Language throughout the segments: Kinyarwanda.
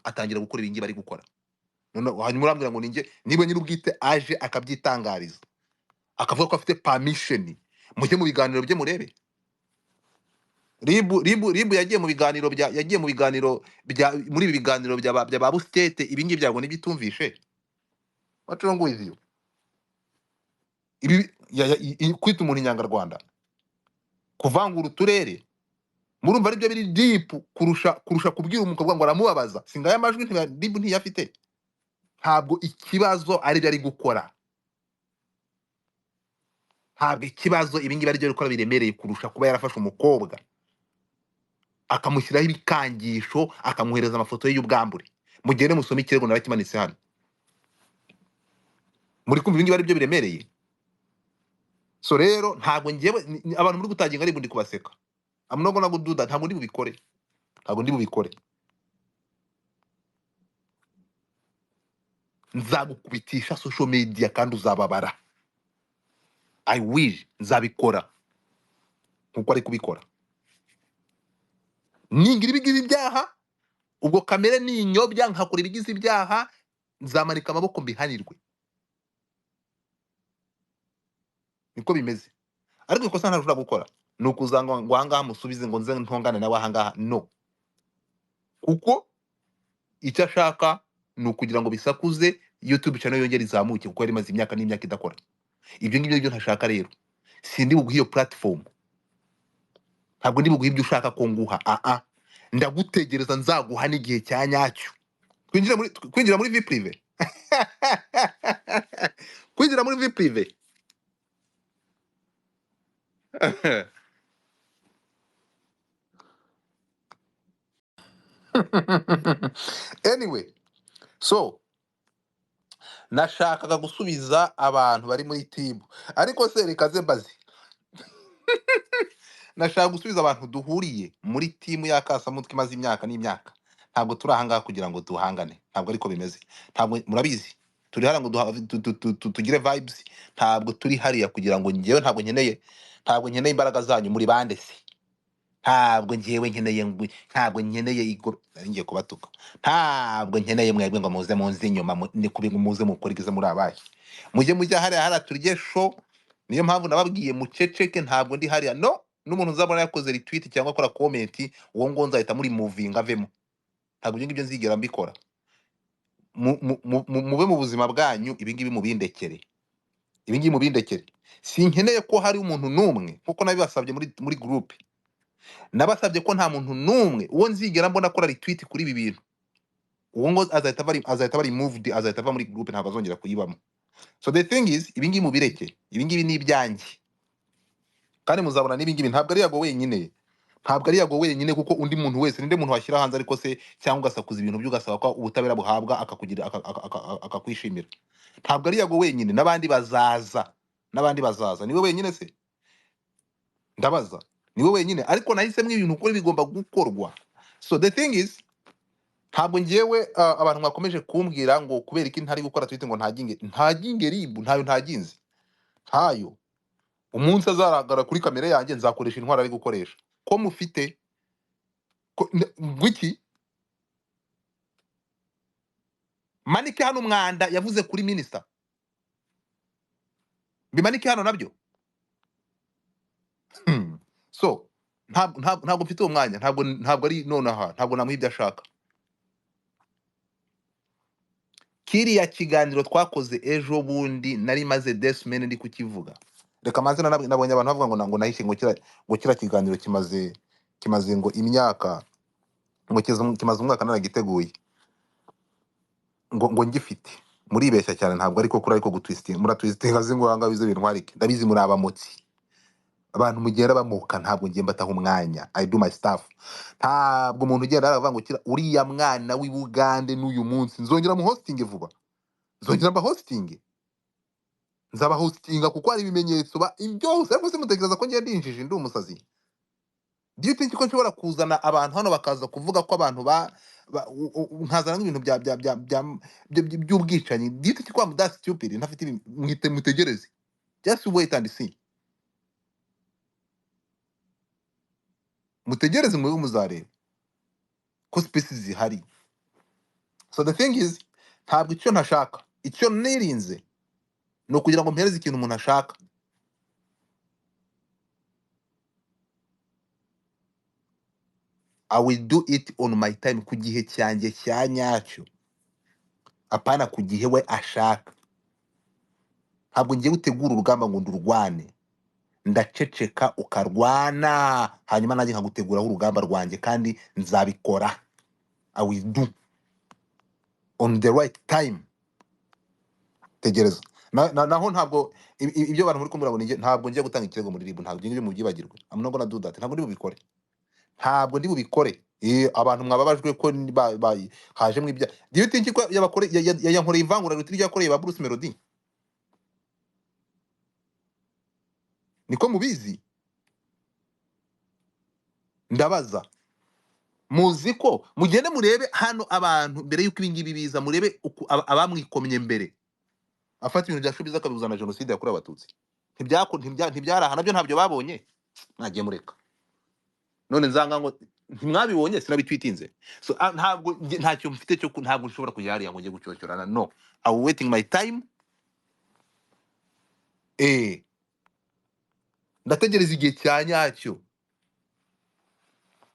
atangira gukora ibingi bari gukora. None hanyuma urambwira ngo ninjye niba nyir'ubwite aje akabyitangariza akavuga ko afite permission, mujye mu biganiro bye murebe. Ribu yagiye mu biganiro muri ibi biganiro bya ba Bustete, ibi ngibi byago n'ibitumvishe. What's wrong with you? Ibi kwita umuntu inyangarwanda, kuvangura uturere, murumva ari byo biri deep kurusha kubwira umukobwa ngo aramubabaza. Singaya amajwi Ribu ntiyafite. Ntabwo ikibazo ari byo ari gukora. Ntabwo ikibazo ibi ngibi ari byo gukora biremereye kurusha kuba yarafashe umukobwa akamushyiraho ibikangisho akamwohereza amafoto ye y'ubwambure. Mugende musome ikirego narakimanitse hano. Muri kumva ibi ngibi ari byo biremereye. So rero ntabwo ngewe abantu muri gutangira Ribu ndi kubaseka. I'm not gonna go do that. Ntabwo ndi bubikore. Ntabwo ndi bubikore. Nzagukubitisha social media kandi uzababara. I wish nzabikora nkuko ari kubikora. Ningira ibigize ibyaha, ubwo kamere ninyobya nkakora ibigize ibyaha, nzamanika amaboko mbihanirwe. Niko bimeze. Ariko ikosa ntashobora gukora ni ukuzanga ngo ahangaha musubize ngo nze ntongane nawe ahangaha. No. Kuko icyo ashaka ni ukugira ngo bisakuze YouTube channel yongera izamuke kuko yari maze imyaka n'imyaka idakora. Ibyo ngibyo byo ntashaka rero. Sindi buguha iyo platform. Ntabwo ndi buguha ibyo ushaka ko nguha. Ndagutegereza nzaguha n'igihe cya nyacyo. Kwinjira muri vie prive. Kwinjira muri vie prive. Anyway, so nashakaga gusubiza abantu bari muri team, ariko se reka ze mbaze. Nashaka gusubiza abantu duhuriye muri team ya Kasamutwe imaze imyaka n'imyaka. Ntabwo turi ahangaha kugira ngo duhangane. Ntabwo ariko bimeze. Ntabwo murabizi. Turi hara ngo tugire vibes. Ntabwo turi hariya kugira ngo ngewe ntabwo nkeneye imbaraga zanyu muri bande se. Ntabwo ngewe nkeneye igoro ngiye kubatuka. Ntabwo nkeneye mwebwe ngo muze munzi inyuma ni kubinga muze mukorigize muri abaye. Mujye hariya turye show. Niyo mpamvu nababwiye muceceke, ntabwo ndi hariya. No, n'umuntu uzabona yakoze retweet cyangwa akora comment uwo ngo nzahita muri moving avemo. Ntabwo ibyo ngibyo nzigera mbikora. Mube mu buzima bwanyu, ibi ngibi mubindekere. Ibi ngibi mubindekere. Sinkeneye ko hari umuntu numwe kuko nabibasabye muri group. Nabasabye ko nta muntu numwe uwo nzigera mbona akora retweet kuri ibi bintu. Uwo ngo azahita bari moved, azahita ava muri group, ntabwo azongera kuyibamo. So the thing is, ibi ngibi mubireke. Ibi ngibi ni ibyanjye. Kandi muzabona n'ibi ngibi ntabwo ari yago wenyine. Ntabwo ari yago wenyine kuko undi muntu wese ninde muntu washyira hanze ariko se cyangwa ugasakuza ibintu by'ugasaba ko ubutabera buhabwa akakwishimira. Ntabwo ari yago wenyine, n'abandi bazaza. Niwe wenyine se? Ndabaza. Niwe wenyine, ariko nahisemo ibintu uko bigomba gukorwa. So the thing is, ntabwo ngewe abantu mwakomeje kumbwira ngo kubera iki ntari gukora tweet ngo ntaginge Ribu, ntayo ntaginze. Ntayo. Umunsi azaragara kuri kamera yanjye nzakoresha intwara ari gukoresha. Ko mufite gwiki manike hano umwanda yavuze kuri minister. Bimanike hano nabyo. So ntabwo mfite uwo mwanya, ntabwo ari nonaha, ntabwo namuha ibyo ashaka. Kiriya kiganiro twakoze ejo bundi nari maze desmene ndi kukivuga. Reka manze nabonye abantu bavuga ngo nahishe ngo kira kiganiro kimaze ngo imyaka ngo kimaze umwaka naragiteguye ngo ngifite. Muribeshya cyane, ntabwo ariko kuri ariko gutwisting muratwisting azingo hanga bize bintwarike. Ndabizi muri abamotsi. Abantu mugenda bamuka, ntabwo ngiye mbataho umwanya. I do my stuff. Ntabwo umuntu ugenda aravuga ngo kira uriya mwana w'i Bugande n'uyu munsi nzongera mu hosting vuba. Nzongera mba hosting. Nzaba hostinga kuko ari ibimenyetso byose. Ariko se mutekereza ko ngiye ndinjije ndi umusazi? Do you think ko nshobora kuzana abantu hano bakaza kuvuga ko abantu nkazana nk'ibintu by'ubwicanyi? Do you think ko am that stupid? Ntafite mutegereze. Just wait and see. Mutegereze mwe muzareba ko spaces zihari. So the thing is, ntabwo icyo ntashaka, icyo nirinze ni ukugira ngo mpereze ikintu umuntu ashaka. I will do it on my time, ku gihe cyanjye cya nyacyo, apana ku gihe we ashaka. Ntabwo ngiye gutegura urugamba ngo ndurwane, ndaceceka ukarwana, hanyuma nanjye nkaguteguraho urugamba rwanjye, kandi nzabikora. I will do on the right time. Tegereza. Naho ntabwo ibyo abantu muri kumbura ngo ntabwo ngiye gutanga ikirego muri RIB, ntabwo ibyo mubyibagirwe. I'm not gonna do that. Ntabwo ndi bubikore. Ntabwo ndi bubikore. Abantu mwababajwe ko hajemo ibya. Do you think ko yabakore yankoreye ivangura rutiri ryakoreye ba Bruce Melody? Niko mubizi? Ndabaza. Muzi ko mugende murebe hano abantu mbere yuko ibingibi biza, murebe abamwikomye mbere. Afata ibintu bya Shubiza akabuzana jenoside yakorewe abatutsi. Ntibyaraha nabyo ntabyo babonye. Mwagiye mureka. None nzanga ngo ntimwabibonye sinabitwitinze. So ntabwo ntacyo mfite cyo ntabwo nshobora kujya hariya ngo njye gucyocyorana. No, I will waiting my time. Ndategereza igihe cya nyacyo.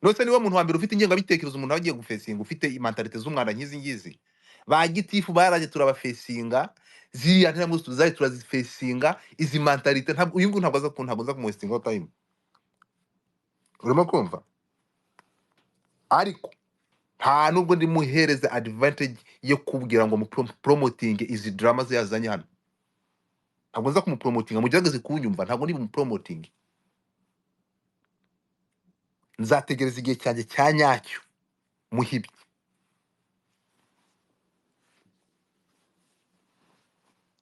Nose niwe muntu wa mbere ufite ingengabitekerezo, umuntu agiye gufesinga ufite imentalite z'umwana nk'izi ngizi. Ba gitifu baraje turabafesinga, ziriya ntambwe tuzaye turazifesinga, izi mentalite ntabwo uyu nguyu ntabwo aza kumwestinga time. Urimo kumva? Ariko nta nubwo ndi muhereza advantage yo kubwira ngo promoting izi drama ze yazanye hano. Ntabwo nza kumupromotinga, mugerageze kunyumva, ntabwo ndi bumupromoting. Nzategereza igihe cyanjye cya nyacyo muhibi.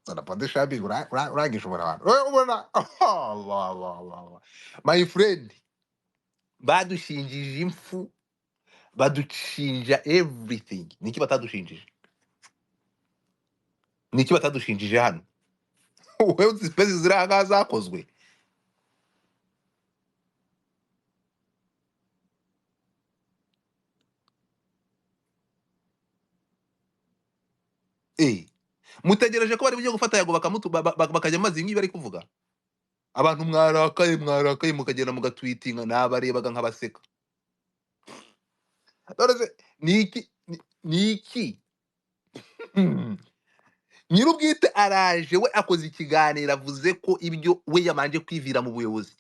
Sana pande shabi urangisha abantu. Ubona Allah. My friend, badushinjije impfu, badushinja everything. Niki batadushinjije? Niki batadushinjije hano? Wewe uzi space ziraha zakozwe. Mutegereje ko bari bujye gufata Yago bakajya amazi ngibi bari kuvuga. Abantu mwarakaye mukagenda mugatwitinga, nabarebaga nk'abaseka. Doreze niki nyirubwite araje we akoze ikiganiro avuze ko ibyo we yamanje kwivira mu buyobozi.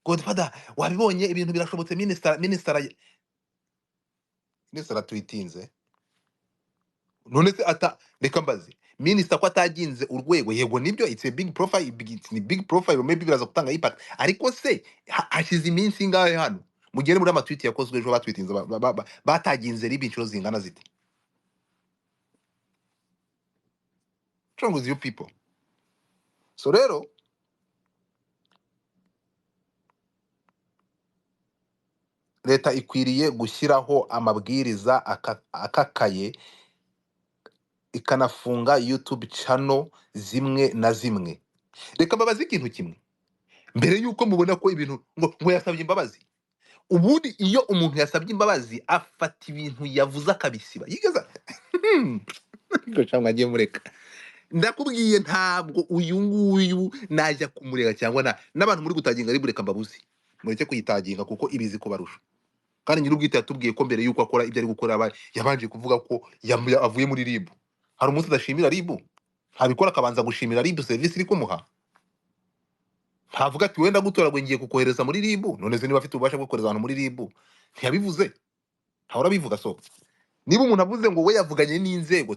Godfather wabibonye ibintu birashobotse, minister twitinze. None se reka mbaze minister ko ataginze urwego, yego nibyo it's a big profile, ni big profile, maybe biraza gutanga impact, ariko se hashize iminsi ingahe hano mugere muri amatweet yakozwe ejo batwitinze bataginze RIB inshuro zingana ziti. What's wrong with you people? So rero leta ikwiriye gushyiraho amabwiriza akakaye, ikanafunga YouTube channel zimwe na zimwe. Reka mbabaze ikintu kimwe mbere yuko mubona ko ibintu ngo yasabye imbabazi. Ubundi iyo umuntu yasabye imbabazi afata ibintu yavuze akabisiba. Yigeza cyangwa mureka. Ndakubwiye ntabwo uyu nguyu najya kumureka cyangwa n'abantu muri gutaginga RIB, reka mbabuzi mureke kuyitaginga kuko ibizi kubarusha. Kandi nyirubwite yatubwiye ko mbere yuko akora ibyo ari gukora yabanje kuvuga ko avuye muri RIB. Hari umunsi adashimira RIB, ntabikora akabanza gushimira RIB service iri kumuha. Ntavuga ati wenda gutora ngo ngiye kukohereza muri RIB, none se niba afite ububasha bwo kohereza abantu muri RIB ntiyabivuze. Ntahora bivuga. So niba umuntu avuze ngo we yavuganye n'inzego,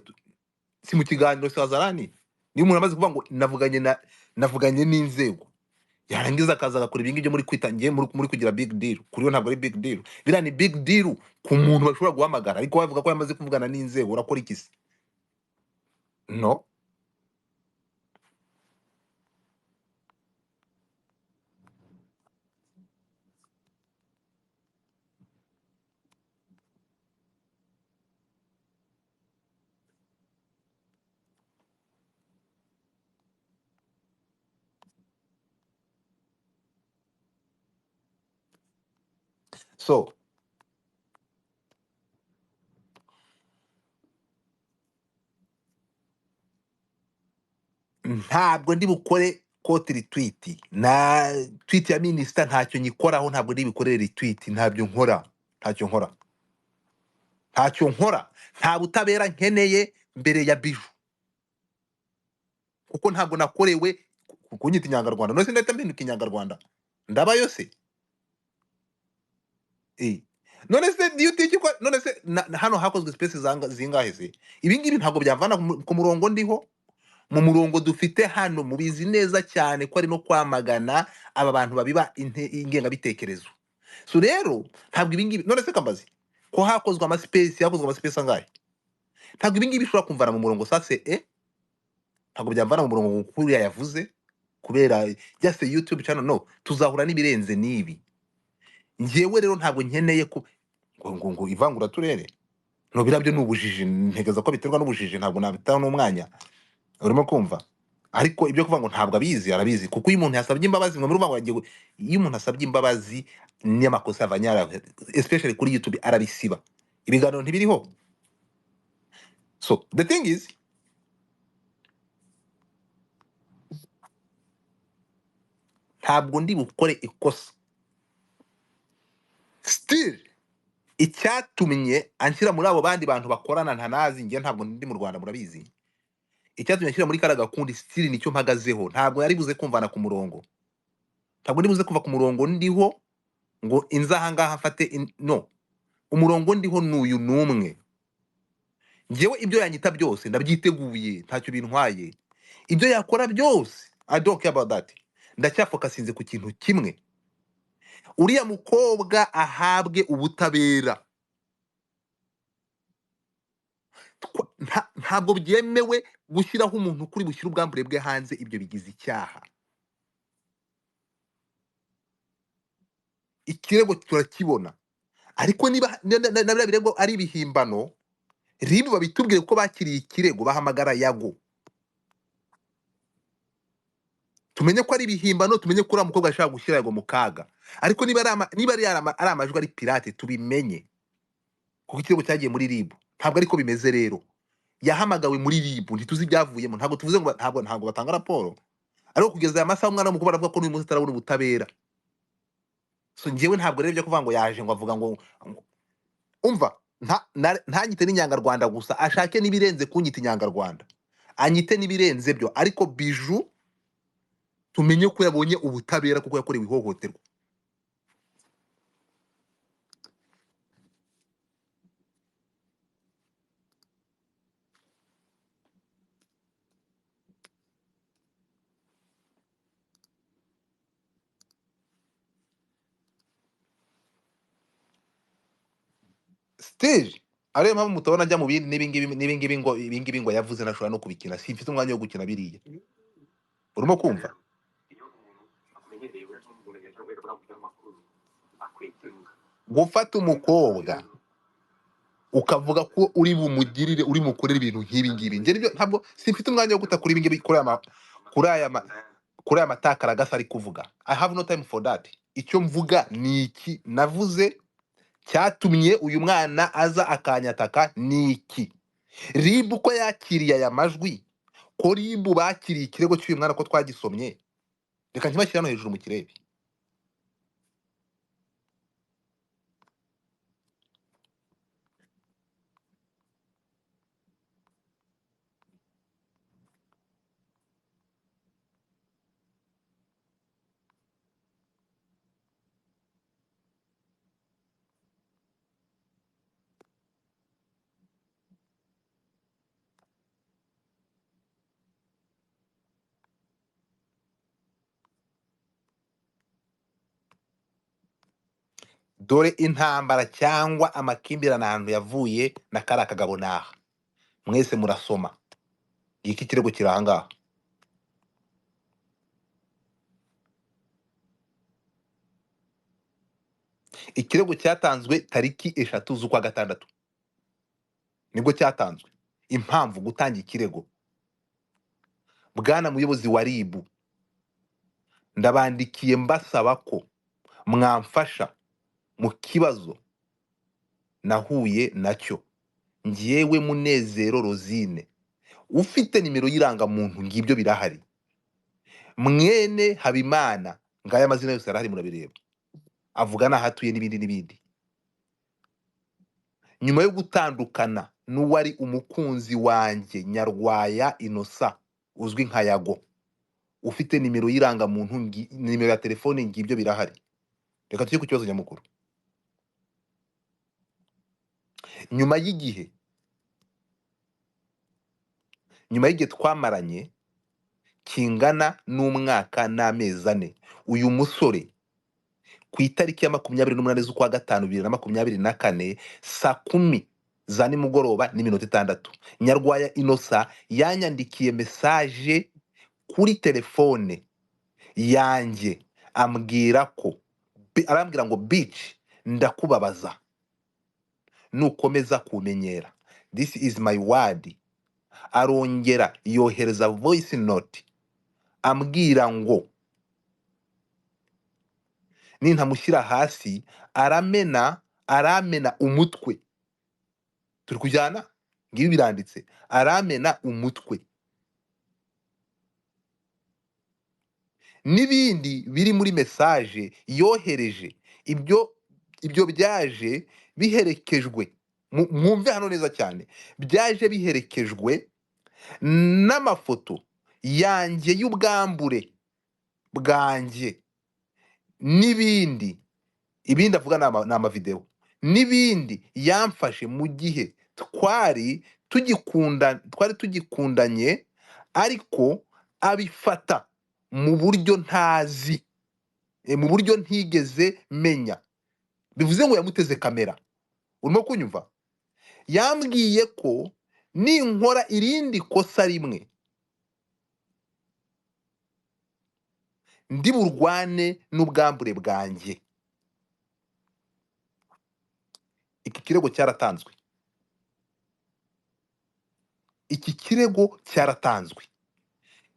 si mu kiganiro Sazarani, niba umuntu amaze kuvuga ngo navuganye n'inzego, yarangiza akaza agakora ibingi byo muri kwitangiye muri kugira big deal, kuri yo ntabwo ari big deal. Biriya ni big deal ku muntu bashobora guhamagara, ariko bavuga ko yamaze kuvugana n'inzego, urakora iki se? No. so ntabwo ndi bukore kote retweet na tweet ya minisita, ntacyo nyikoraho, ntabwo ndi bukorere retweet, ntabyo nkora, ntacyo nkora, ntacyo nkora, nta butabera nkeneye mbere ya biju, kuko ntabwo nakorewe kunyita inyangarwanda. None se ndahita mpinduka inyangarwanda? Ndabayo se? None se do you think ko none se hano hakozwe space zingahe se? Ibi ngibi ntabwo byavana ku murongo ndiho, mu murongo dufite hano mubizi neza cyane ko ari no kwamagana aba bantu babiba ingengabitekerezo. So rero ntabwo ibi ngibi, none se kambazi ko hakozwe amaspace angahe, ntabwo ibi ngibi bishobora kumvana mu murongo sase ntabwo byamvana mu murongo kuriya yavuze, kubera just YouTube channel. No, tuzahura n'ibirenze n'ibi. Njyewe rero ntabwo nkeneye ko ngo ivangura turere, no birabyo n'ubujiji, ntegeza ko biterwa n'ubujiji, ntabwo nabitaho n'umwanya, urimo kumva. Ariko ibyo kuvuga ngo ntabwo abizi, arabizi, kuko iyo umuntu yasabye imbabazi, ngo muri uvuga ngo iyo umuntu asabye imbabazi n'amakosa avanyara, especially kuri YouTube, arabisiba, ibiganiro ntibiriho. So the thing is, ntabwo ndi bukore ikosa. Still icyatumye anshyira muri abo bandi bantu bakorana ntanazi, njye ntabwo ndi mu Rwanda, murabizi. Icyatumye anshyira muri karaga kundi still nicyo mpagazeho, ntabwo yari buze kumvana ku murongo, ntabwo ndi buze kuva ku murongo ndiho ngo inzahangaha mfate no, umurongo ndiho n'uyu numwe. Njyewe ibyo yanyita byose ndabyiteguye, ntacyo bintwaye. Ibyo yakora byose, I don't care about that. Ndacyafokasinze ku kintu kimwe, uriya mukobwa ahabwe ubutabera. Ntabwo byemewe gushyiraho umuntu kuri bushyira ubwambure bwe hanze, ibyo bigize icyaha. Ikirego turakibona, ariko niba nabira birego ari ibihimbano, ribu babitubwire ko bakiriye ikirego, bahamagara Yago, tumenye ko ari ibihimbano, tumenye ko uriya mukobwa ashaka gushyira Yago mu kaga. Ariko niba ari amajwi ari pirate, tubimenye, kuko ikirego cyagiye muri ribu. Ntabwo ariko bimeze rero, yahamagawe muri ribu, ntituzi ibyavuyemo, ntabwo tuvuze ngo ntabwo batanga raporo. Ariko kugeza aya masaha umwana w'umukobwa aravuga ko n'uyu munsi atarabona ubutabera. So njyewe ntabwo rero byo kuvuga ngo yaje ngo avuga ngo umva, ntanyite n'inyangarwanda gusa, ashake n'ibirenze kunyita inyangarwanda, anyite n'ibirenze byo, ariko biju tumenye ko yabonye ubutabera kuko yakorewe ihohoterwa. Stage ariyo mpamvu mutabona ajya mu bindi n'ibingibi ngo yavuze ntashobora no kubikina, simfite umwanya wo gukina biriya, urimo kumva. Gufata umukobwa ukavuga ko uri bumugirire, uri mukorera ibintu nk'ibi ngibi, njye nibyo ntabwo, simfite umwanya wo guta kuri ibi ngibi, kuri aya matakara gasa ari kuvuga. I have no time for that. Icyo mvuga ni iki navuze cyatumye uyu mwana aza akanyataka, ni iki. Ribu ko yakiriye aya majwi, ko ribu bakiriye ikirego cy'uyu mwana ko twagisomye, reka nkibashyira hano hejuru mu kirebe. Dore intambara cyangwa amakimbirane ahantu yavuye na kariya kagabo naha, mwese murasoma, iki kirego kiri ahangaha. Ikirego cyatanzwe tariki 3 z'ukwa gatandatu, nibwo cyatanzwe. Impamvu gutanga ikirego: bwana muyobozi wa ribu, ndabandikiye mbasaba ko mwamfasha mu kibazo nahuye nacyo, njyewe Munezero Rosine ufite nimero y'irangamuntu, ngibyo birahari, mwene Habimana, ngaya amazina yose arahari murabireba, avuga n'aho atuye n'ibindi n'ibindi. Nyuma yo gutandukana n'uwari umukunzi wanjye Nyarwaya Innocent uzwi nka Yago, ufite nimero y'irangamuntu, nimero ya telefone, ngibyo birahari. Reka tujye ku kibazo nyamukuru. Nyuma y'igihe twamaranye kingana n'umwaka n'amezi 4, uyu musore ku itariki ya 28 z'ukwa gatanu 2024 saa 10 za nimugoroba n'iminota 6, Nyarwaya Innocent yanyandikiye message kuri telefone yanjye arambwira ngo bitch, ndakubabaza nukomeza kumenyera, this is my word. Arongera yohereza voice note ambwira ngo nintamushyira hasi aramena umutwe. Turi kujyana, ngibi biranditse, aramena umutwe. N'ibindi biri muri message yohereje, ibyo byaje biherekejwe, mwumve hano neza cyane, byaje biherekejwe n'amafoto yanjye y'ubwambure bwanjye, n'ibindi avuga ni amavideo, n'ibindi yamfashe mu gihe twari tugikundanye, ariko abifata mu buryo ntazi, mu buryo ntigeze menya. Bivuze ngo yamuteze kamera. Urimo kunyumva? Yambwiye ko ninkora irindi kosa rimwe ndi burwane n'ubwambure bwanjye. Iki kirego cyaratanzwe.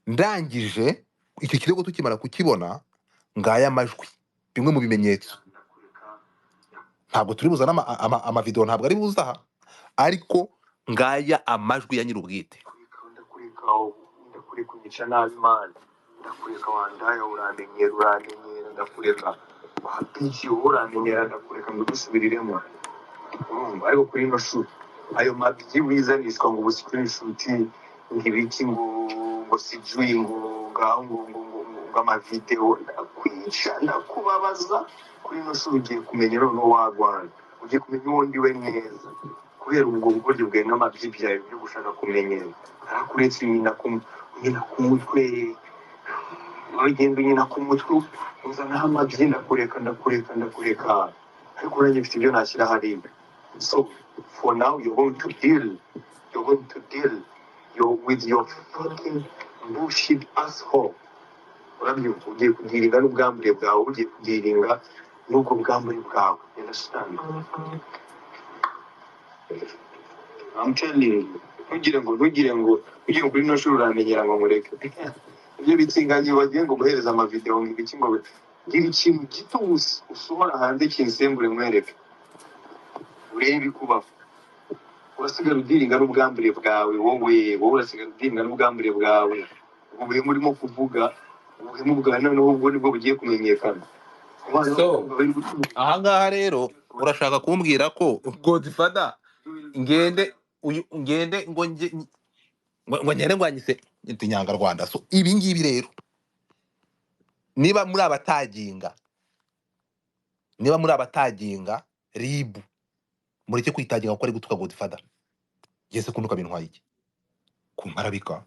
Ndangije iki kirego tukimara kukibona, ngaya amajwi, bimwe mu bimenyetso. Ntabwo turi buzana amavideo, ntabwo ari buzaha, ariko ngaya amajwi ya nyir'ubwite. Ndakureka nabi Imana, ndakureka wandaya, uramenyera, ndakureka wapici, uramenyera, ndakureka ngo dusubiriremo. Urumva? Ariko kuri ino shuri ayo mabyi wizanishwa ngo ubusikuri inshuti ngibiki ngo sijui ngo amavideo, ndakwica, ndakubabaza. Kuri ino shuri ugiye kumenya noneho wagwana, ugiye kumenya uwo ndiwe neza, kubera ubwo bugoryi bwawe n'amabyi byawe byo gushaka kumenyera. Arakuretse nyina ku mutwe, uragenda nyina ku mutwe, uzanaho amabyi, ndakureka. Ariko uranye mfite ibyo nashyira hariya. So for now you're going to deal with your fucking bullshit asshole. Urabyumva? Ugiye kugiringa n'ubwambure bwawe, ugiye kugiringa n'ubwo bwambure bwawe. You understand? I'm telling you, ntugire ngo kuri ino shuri uramenyera ngo mureke. Ibyo bitsinganye bagiye ngo muhereza amavideo ngo ibiki, ngo gira ikintu gito usohora hanze kinsembure mwereke, urebe ibikubaho. Urasigara udiringa n'ubwambure bwawe, wowe urasigara udiringa n'ubwambure bwawe. Ubwo buhemu urimo kuvuga, ubuhemu bwawe noneho ubwo nibwo bugiye kumenyekana. So ahangaha rero urashaka kumbwira ko Godfather ngende ngo ngende ngwanyise Nyarwanda. So ibi ngibi rero, niba muri abataginga RIB, mureke kwitaginga ko ari gutuka Godfather. Yese kunuka bintwaye iki? Kumparabika.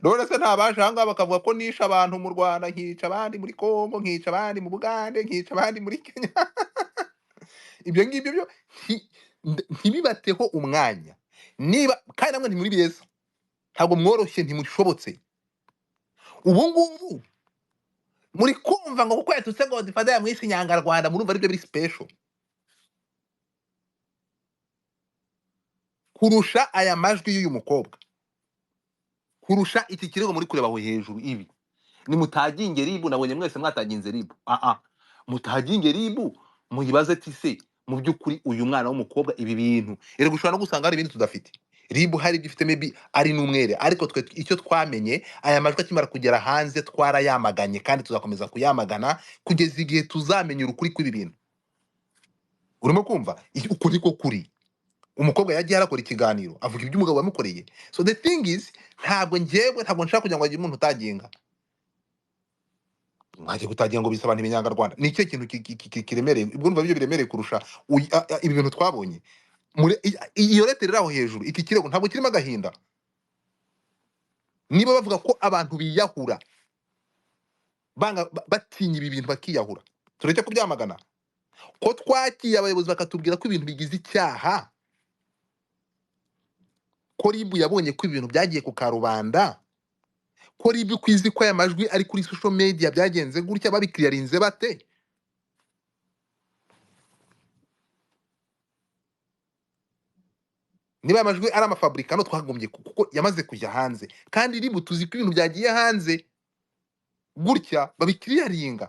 None se ntabasha hanga bakavuga ko nisha abantu mu Rwanda, nkica abandi muri Kongo, nkica abandi mu Bugande, nkica abandi muri Kenya. Ibyo ngibyo byo ntibibateho umwanya. Niba kandi namwe ntimuri beza, ntabwo mworoshye, ntimushobotse. Ubu ngubu muri kumva ngo kuko yatutse Godfather yamwise Nyarwanda, murumva aribyo biri special kurusha aya majwi y'uyu mukobwa, kurusha iki kirego muri kureba aho hejuru. Ibi ni mutaginge RIB. Nabonye mwese mwataginze RIB. Mutaginge RIB, muyibaze ati se mu by'ukuri uyu mwana w'umukobwa ibi bintu erega ushobora no gusanga hari ibindi tudafite, ribu hari ibyo ifite maybe ari n'umwere, ariko twe icyo twamenye aya majwi akimara kugera hanze twarayamaganye kandi tuzakomeza kuyamagana kugeza igihe tuzamenya ukuri kw'ibi bintu. Urimo kumva uko niko kuri. Umukobwa yagiye arakora ikiganiro avuga ibyo umugabo yamukoreye, so the thing is ntabwo nshaka kugira ngo agire umuntu utaginga, mwagiye kutagira ngo bisobanure ibinyangarwanda ni ikihe kintu kiremereye, ubwo numva byo biremereye kurusha ibi bintu twabonye iyo leta iri aho hejuru. Iki kirego ntabwo kirimo agahinda. Niba bavuga ko abantu biyahura batinya ibi bintu bakiyahura, tureke kubyamagana. Ko twakiye abayobozi bakatubwira ko ibintu bigize icyaha, ko ribu yabonye ko ibintu byagiye ku karubanda, ko ribu kwizi ko aya majwi ari kuri social media byagenze gutya, babikiriyarinze bate? Niba amajwi ari amafabrikano twagombye kuko yamaze kujya hanze, kandi ribu tuzi ko ibintu byagiye hanze gutya babikiriyaringa.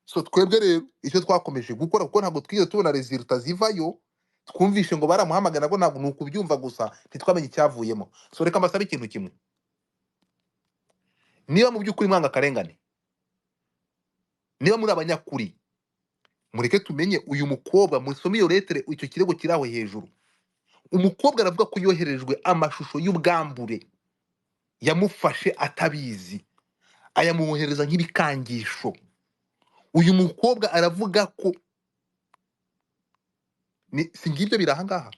So twebwe rero icyo twakomeje gukora, kuko ntabwo twigeze tubona resulta zivayo, twumvishe ngo baramuhamagara nabo ntabwo nuko ubyumva gusa ntitwamenye icyavuyemo. So reka mbasabe ikintu kimwe, niba mu by'ukuri mwanga akarengane, niba muri abanyakuri, mureke tumenye uyu mukobwa, musome iyo letere, icyo kirego kiri aho hejuru. Umukobwa aravuga ko yoherejwe amashusho y'ubwambure, yamufashe atabizi, ayamuwohereza nk'ibikangisho. Uyu mukobwa aravuga ko si ngibyo biri ahangaha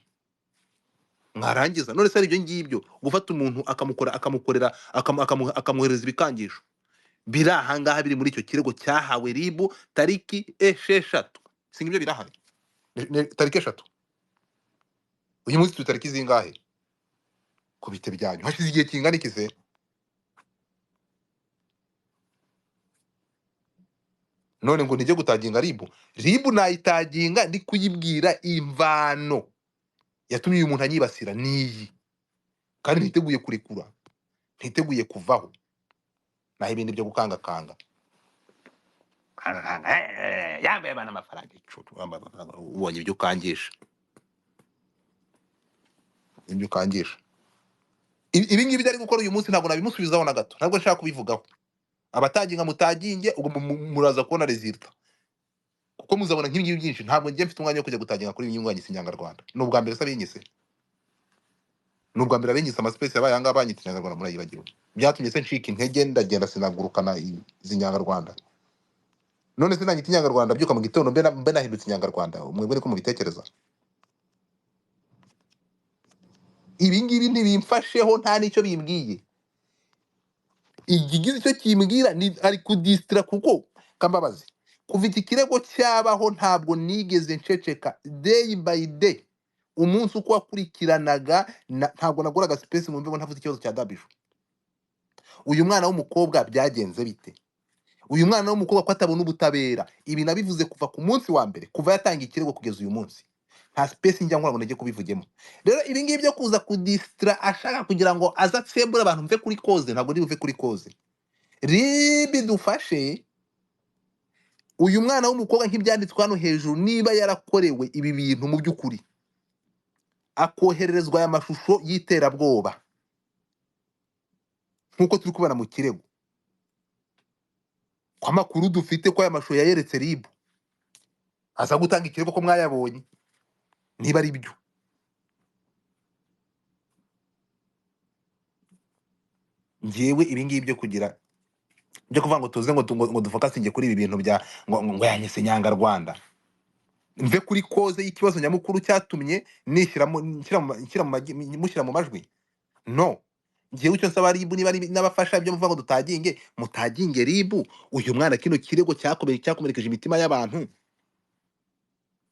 mwarangiza. None se ari ibyo ngibyo gufata umuntu akamuhereza ibikangisho biri ahangaha, biri muri icyo kirego cyahawe ribu tariki 6, si ngibyo birahari tariki 6. Uyu munsi turi tariki zingahe? Ku bite byanyu hashize igihe kingana iki se? None ngo nijye gutaginga ribu nayitaginga ndi kuyibwira imvano yatumye uyu muntu anyibasira niyi, kandi ntiteguye kurekura, ntiteguye kuvaho, naho ibindi byo gukangakanga yambaye abana amafaranga icucu, ubonye ibyo ukangisha, ibyo ukangisha. Ibi ngibi byari gukora uyu munsi ntabwo nabimusubizaho na gato, ntabwo nshaka kubivugaho. Abataginga mutaginge, ubwo muraza kubona resulta, kuko muzabona nk'ibi ngibi byinshi. Ntabwo njye mfite umwanya wo kujya gutaginga kuri inyunganyisi Nyarwanda. Ni ubwa mbere se abinyise, ni ubwa mbere abinyise amaspace yabaye ahangaha banyita Nyarwanda murayibagiwe. Byatumye se ncika intege ndagenda sinagurukana izi Nyarwanda. None se nanyita Nyarwanda byuka mu gitondo mbe nahindutse Nyarwanda, mwebwe niko mubitekereza? Ibi ngibi ntibimfasheho, nta n'icyo bimbwiye. Igigize icyo kimbwira ni ari kudistira, kuko kambabazi kuva iki kirego cyabaho ntabwo nigeze nceceka day by day. Umunsi uko wakurikiranaga ntabwo naguraga space mu mbeho ntavuze ikibazo cya Dabisho. Uyu mwana w'umukobwa byagenze bite? Uyu mwana w'umukobwa ko atabona ubutabera, ibi nabivuze kuva ku munsi wa mbere, kuva yatanga ikirego kugeza uyu munsi. Nta space njya nkora ngo najye kubivugemo. Rero ibi ngibi byo kuza kudistira ashaka kugira ngo azatsembure abantu mve kuri cause, ntabwo ndi buve kuri cause. Ribi dufashe uyu mwana w'umukobwa nk'ibyanditswe hano hejuru, niba yarakorewe ibi bintu mu by'ukuri, akohererezwa aya mashusho y'iterabwoba nk'uko turi kubona mu kirego, kwa makuru dufite ko aya mashusho yayeretse ribu, aza gutanga ikirego ko mwayabonye, niba ari byo. Njyewe ibi ngibi byo kugira byo kuvuga ngo tuze ngo dufokasinge kuri ibi bintu bya ngo yanyise Nyarwanda, mve kuri cause y'ikibazo nyamukuru cyatumye mushyira mu majwi. No, njyewe icyo nsaba ribu, niba ari n'abafasha ibyo muvuga ngo mutaginge ribu. Uyu mwana kino kirego cyakomerekeje imitima y'abantu.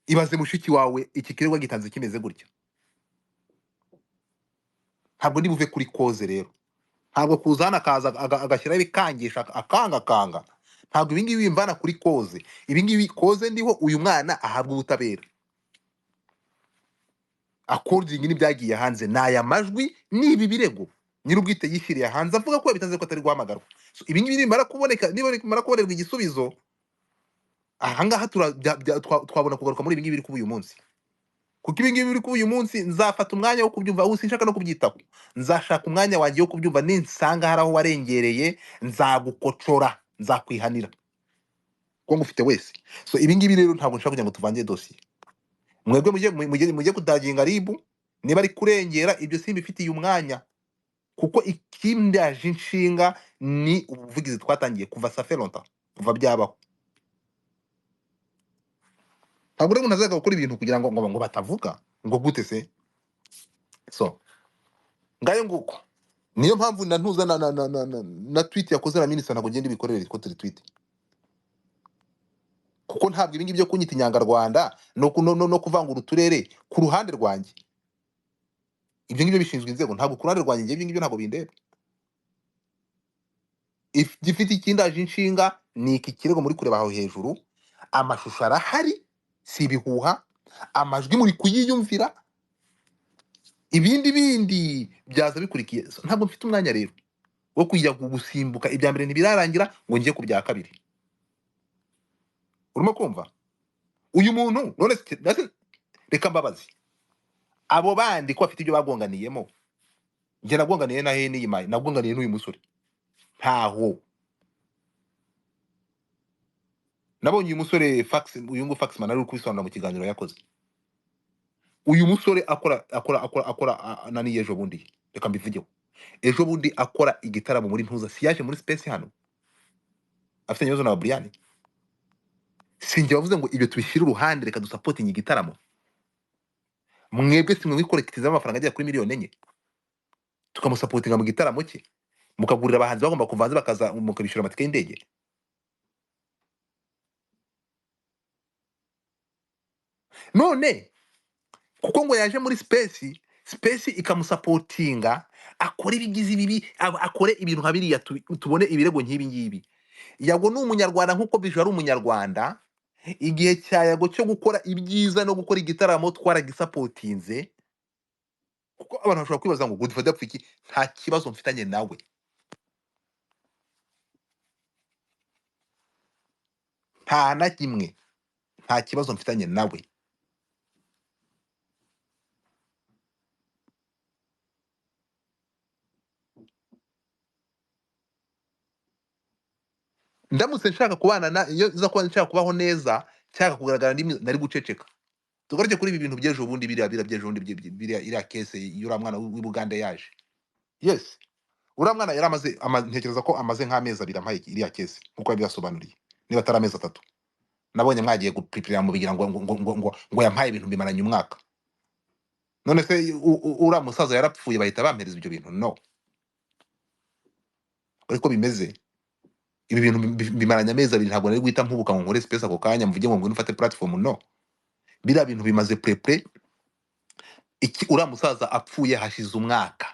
Ibaze mushiki wawe iki kirego gitanze kimeze gutya. Ntabwo ndi buve kuri cause rero, ntabwo kuzana akaza agashyiraho ibikangisha akangakanga. Ntabwo ibi ngibi bimvana kuri cause. Ibi ngibi cause ndiho, uyu mwana ahabwa ubutabera according n'ibyagiye hanze, n'aya majwi n'ibi birego nyir'ubwite yishyiriye hanze avuga ko yabitanze ko atari guhamagarwa. So ibi ngibi nimara kubonerwa igisubizo, ahangaha twabona kugaruka muri ibi ngibi biri kuba uyu munsi, kuko ibi ngibi biri kuba uyu munsi nzafata umwanya wo kubyumva, aho sinshaka no kubyitaho, nzashaka umwanya wanjye wo kubyumva, ninsanga hari aho warengereye nzagukocora, nzakwihanira ko ngufite wese. So ibi ngibi rero ntabwo nshaka kugira ngo tuvange dosiye, mwebwe mujye kudaginga ribu niba ari kurengera ibyo simbifitiye umwanya, kuko ikindaje inshinga ni ubuvugizi twatangiye kuva safe longtemps, kuva byabaho. Ntabwo rero umuntu azaga gukora ibintu kugira ngo batavuga ngo gute se. So ngayo nguko niyo mpamvu ntuza na tweet yakoze na minisita ntabwo ngenda ibikorere ko turi tweet, kuko ntabwo ibingi byo kunyita inyangarwanda no kuvangura uturere ku ruhande rwanjye, ibyo ngibyo bishinzwe inzego, ntabwo ku ruhande rwanjye ibyo ngibyo ntabwo bindeba. Gifite ikindaje inshinga ni iki kirego muri kureba aho hejuru, amashusho arahari, si ibihuha, amajwi muri kuyiyumvira, ibindi bindi byaza bikurikiye. So, ntabwo mfite umwanya rero wo kujya gusimbuka ibya mbere ntibirarangira ngo njye ku bya kabiri. Urimo kumva uyu muntu none reka mbabazi abo bandi ko bafite ibyo bagonganiyemo, njye nagonganiye na he n'iyi mayi, nagonganiye n'uyu musore ntaho. Nabonye uyu musore fax, uyu ngo fax man ari kubisobanura mu kiganiro yakoze. Uyu musore akora nani ejo bundi, reka mbivugeho, ejo bundi akora igitaramo muri ntuza, siyaje muri space hano afite nyozo na Brian. Sinjye bavuze ngo ibyo tubishyire uruhande, reka dusapotinga igitaramo. Mwebwe simwe mwikolekitiza amafaranga ajya kuri miliyoni 4 tukamusapotinga mu gitaramo cye, mukagurira abahanzi bagomba kuvanze bakaza mukabishura amatike y'indege. None kuko ngo yaje muri space ikamusapotinga, akore ibigize ibibi, akore ibintu habiriya tubone ibirego nk'ibi ngibi. Yago ni umunyarwanda nkuko Bijou ari umunyarwanda, igihe cyayago cyo gukora ibyiza no gukora igitaramo twaragisapotinze, kuko abantu bashobora kwibaza ngo Godfather Pfiki nta kibazo mfitanye nawe. Nta na kimwe, nta kibazo mfitanye nawe. Ndamutse nshaka kubana iyo nza kuba nshaka kubaho neza, nshaka kugaragara nari guceceka. Tugaruke kuri ibi bintu by'ejo bundi, biriya by'ejo bundi, biriya iriya case y'uriya mwana w'i Bugande yaje. Yes, uriya mwana yari ntekereza ko amaze nk'amezi 2 ampaye iriya case nkuko yabibasobanuriye, niba atari amezi 3. Nabonye mwagiye guprepare mubigira ngo yampaye ibintu bimaranye umwaka. None se uriya musaza yarapfuye bahita bampereza ibyo bintu? No, ariko bimeze ibi bintu bimaranye amezi 2, ntabwo nari guhita mpubuka ngo nkore space ako kanya mvuge ngo nfate platform. No, biriya bintu bimaze prepare. Iki uriya musaza apfuye hashize umwaka,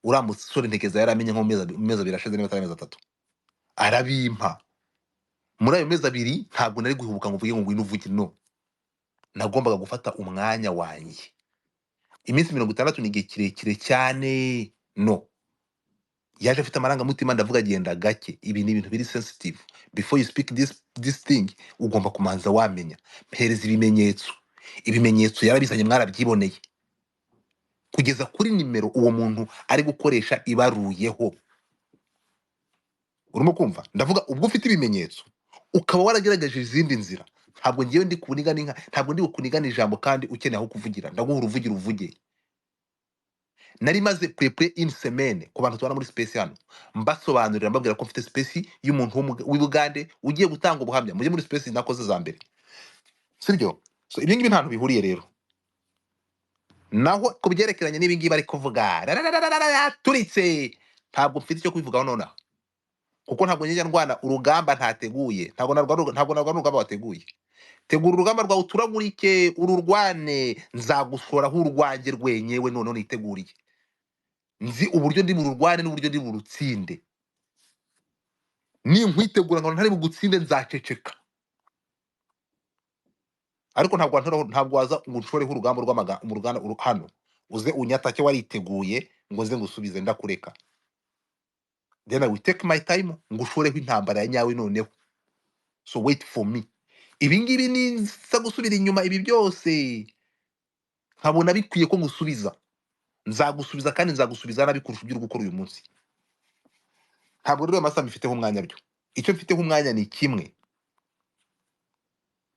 uriya musore ntekeza yaramenye nko mezi 2 arashize, niba atari amezi 3 arabimpa. Muri ayo mezi 2 ntabwo nari guhubuka ngo mvuge ngo ngwino uvuge. No, nagombaga gufata umwanya wanjye. Iminsi 60 ni igihe kirekire cyane. No, yaje afite amarangamutima, ndavuga agenda gake. Ibi ni ibintu biri sensitive. Before you speak this thing, ugomba kumanza wamenya. Mpereza ibimenyetso. Ibimenyetso yarabizanye, mwarabyiboneye. Kugeza kuri nimero uwo muntu ari gukoresha ibaruyeho. Urimo kumva? Ndavuga ubwo ufite ibimenyetso ukaba waragerageje izindi nzira, ntabwo ngiye ndi kunigana inka, ntabwo ndi kunigana ijambo kandi ukeneye aho kuvugira, ndaguha uruvugira uvuge. Nari maze prepare une semaine ku bantu tubana muri space hano, mbasobanurira mbabwira ko mfite space y'umuntu w'i Bugande ugiye gutanga ubuhamya. Mujye muri space nakoze za mbere, sibyo? So ibyo ngibi ntantu bihuriye rero. Naho ku byerekeranye n'ibi ngibi bari kuvuga turitse, ntabwo mfite icyo kubivugaho nonaha, kuko ntabwo njya ndwana urugamba ntateguye. Ntabwo narwana urugamba wateguye. Tegura urugamba rwawe uturagurike ururwane, nzagusoraho urwanjye rwenyewe none niteguriye. Nzi uburyo ndi bururwane n'uburyo ndi burutsinde. Ninkwitegura ngo ntari bugutsinde nzaceceka. Ariko ntabwo waza ngo ushoreho urugamba rw'amagana hano uze unyatake wariteguye ngo nze ngusubize, ndakureka. Then I will take my time ngo ushoreho intambara ya nyawe noneho. So wait for me. ibi ngibi ninza gusubira inyuma ibi byose nkabona bikwiye ko ngusubiza, nzagusubiza kandi nzagusubiza nabi kurusha ibyo uri gukora uyu munsi. Ntabwo rero ayo masaha mbifiteho umwanya byo. Icyo mfiteho umwanya ni kimwe,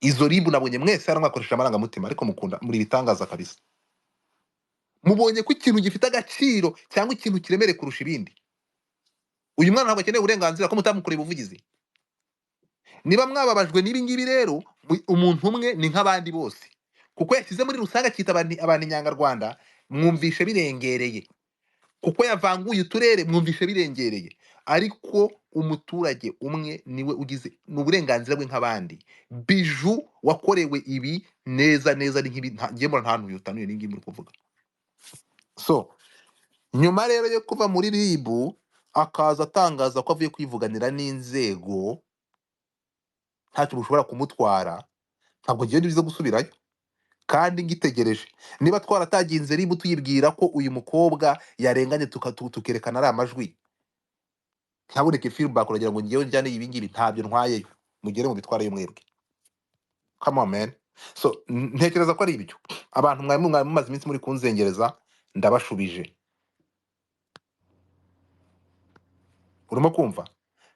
izo ribu nabonye mwese hano mwakoresheje amarangamutima ariko mukunda muri ibitangaza kabisa. Mubonye ko ikintu gifite agaciro cyangwa ikintu kiremereye kurusha ibindi. Uyu mwana ntabwo akeneye uburenganzira ko mutamukoreye ubuvugizi. Niba mwababajwe n'ibi ngibi rero, umuntu umwe ni nk'abandi bose. Kuko yashyize muri rusange akita abantu inyangarwanda, mwumvishe birengereye. Kuko yavanguye uturere, mwumvishe birengereye. Ariko umuturage umwe niwe ugize n'uburenganzira bwe nk'abandi. Biju wakorewe ibi neza neza ari nk'ibi ngiye mbona nta hantu yutanuye n'ingi muri kuvuga. So, nyuma rero yo kuva muri ribu akaza atangaza ko avuye kwivuganira n'inzego ntacyo bushobora kumutwara, ntabwo ngiye ndibuze gusubirayo kandi ngitegereje. Niba twarataginze ribu tuyibwira ko uyu mukobwa yarenganye tukerekana ari amajwi, ntaboneke feedback uragira ngo ngewe njyane ibi ngibi, ntabyo ntwayeyo, mugere mu bitwarayo mwebwe. Come on man. So ntekereza ko ari ibyo. Abantu mwari mumaze iminsi muri kunzengereza, ndabashubije. Urimo kumva?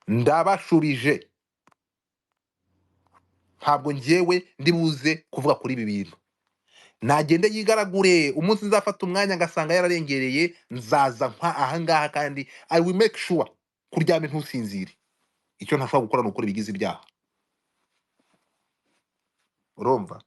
Ndabashubije. Ntabwo ngewe ndibuze kuvuga kuri ibi bintu. Nagende yigaragure, umunsi nzafata umwanya ngasanga yararengereye, nzaza aha ngaha kandi I will make sure kuryame ntusinzire. Icyo ntashobora gukora ni ukora ibigize ibyaha. Urumva?